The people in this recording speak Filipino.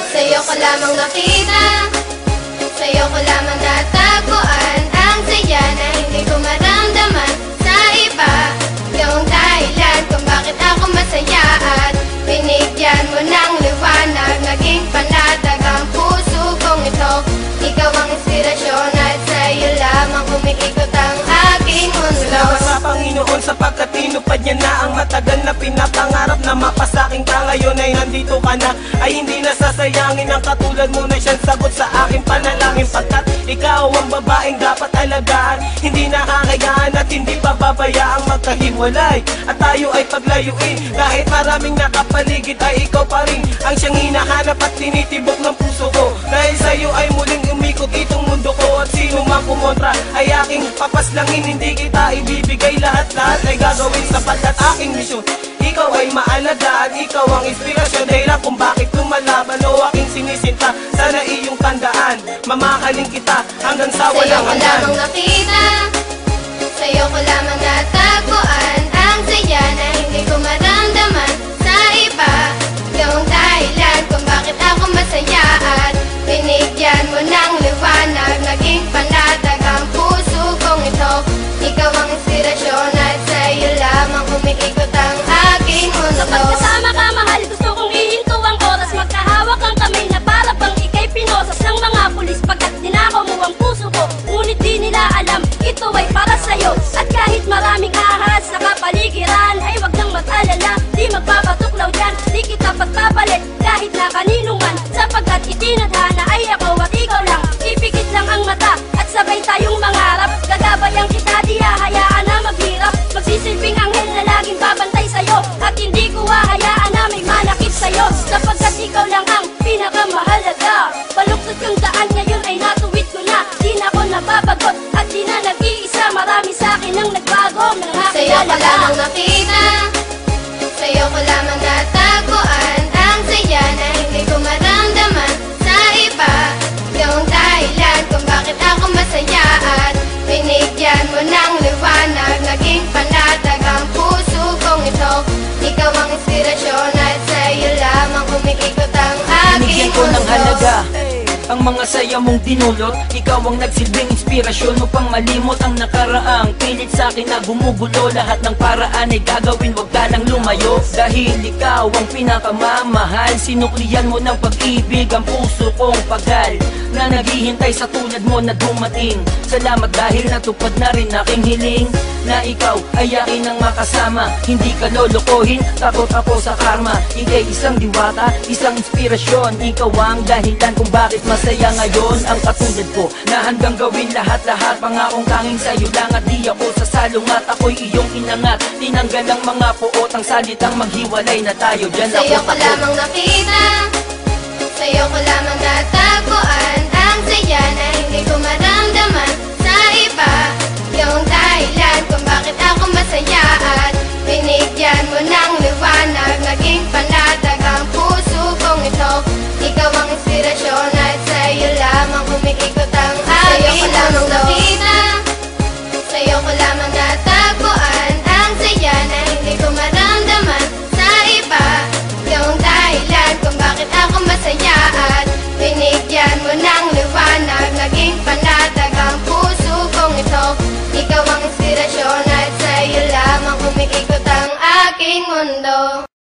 Sa'yo ko lamang nakita, sa'yo ko lamang natagpuan ang saya na hindi ko maramdaman sa iba. Yung dahilan kung bakit ako masaya at binigyan mo ng liwanag, naging panatag ang puso kong ito. Ikaw ang inspirasyon at sa'yo lamang umiikot ang aking mundo. Salamat sa Panginoon sapagkat tinupad niya na ang matagal na pinapangarap na mapasaking ka. Ngayon ay nandito ka na, ay hindi nasasayangin ang katulad mo na siyang sagot sa aking panalangin. Pagkat ikaw ang babaeng dapat alagaan, hindi nakakayaan at hindi pababayaang magkahiwalay at tayo ay paglayuin. Kahit maraming nakapaligid ay ikaw pa rin ang siyang hinahanap at tinitibok ng puso ko. Dahil sa'yo ay muling umikot itong mundo ko, at sino mang kumontra ay aking papaslangin. Hindi kita ibibigay, lahat-lahat ay gagawin sapagkat aking misyon ikaw ay maalagaan. Ikaw ang inspirasyon, dahilan kung bakit lumalaban o aking sinisinta. Sana iyong tandaan, mamahalin kita hanggang sa walang hanggan. Sa'yo ko lamang nakita, sa'yo ko lamang natagpuan ang saya na hindi ko maramdaman sa iba. Yung dahilan kung bakit ako masaya at binigyan mo ng liwanag, naging panatag ang puso kong ito. Ikaw ang inspirasyon at sa'yo lamang umiikot ang aking mundo. Kapag kasama ka mahal, gusto kong ihinto ang oras, magkahawak ang kamay na para bang ika'y pinosas ng mga pulis. Pagkat dinakaw mo ang puso ko, ngunit di nila alam ito ay para sa'yo. At kahit maraming ahas sa kapaligiran ay wag nang mag-alala, di magpapatuklaw dyan, di kita pagpapalit kahit na kanino man. Sapagkat itinadhana ay ako at ikaw lang, ipikit lang ang mata at sabay tayong mangarap. Gagabayan kita, di hahayaan na maghirap, magsisilbing anghel na laging babantay sa'yo. At hindi ko hahayaan na may manakit sa'yo, sapagkat ikaw lang ang pinakamahalaga. Baluktot yung daan ngayon ay natuwid ko na, di na ako nababagot at di na nag-iisa. Marami sa'kin ang nagbago ng Sa'yo ko nakilala ka. lamang nakita, sa'yo ko lamang natagpuan ang saya na hindi ko maramdaman sa iba. Yung dahilan kung bakit ako masaya at binigyan mo ng liwanag, naging panatag ang puso kong ito. Ikaw ang inspirasyon at sa'yo lamang umiikot ang aking Binigyan ko ng mundo. halaga ang mga saya mong dinulot. Ikaw ang nagsilbing inspirasyon upang malimot ang nakaraang pilit sa akin na gumugulo. Lahat ng paraan ay gagawin, wag ka lang lumayo. Dahil ikaw ang pinakamamahal, sinuklian mo ng pag-ibig ang puso kong pagal na naghihintay sa tulad mo na dumating. Salamat dahil natupad na rin aking hiling na ikaw ay akin ang makasama. Hindi ka lolokohin, takot ako sa karma. Ika'y isang diwata, isang inspirasyon. Ikaw ang dahilan kung bakit masaya ngayon ang katulad ko, na handang gawin lahat-lahat. Pangakong tanging sa'yo lang at di ako sasalungat. Ako'y iyong inangat, tinanggal ang mga puot, ang salitang maghiwalay na tayo. Diyan ako Sa'yo ko lamang nakita, sa'yo ko lamang natagpuan ang saya na hindi ko maramdaman sa iba. Yung dahilan kung bakit ako masaya at binigyan mo ng liwanag, naging panatag ang puso kong ito. Ikaw ang inspirasyon at sa'yo lamang umiikot ang aking mundo. Sa'yo ko lamang nakita, sa'yo ko lamang natagpuan ang saya na hindi ko maramdaman sa iba. Yung dahilan kung bakit ako masaya at binigyan mo ng liwanag, naging panatag ang puso kong ito. Ikaw ang inspirasyon at sa'yo lamang umiikot ang aking mundo.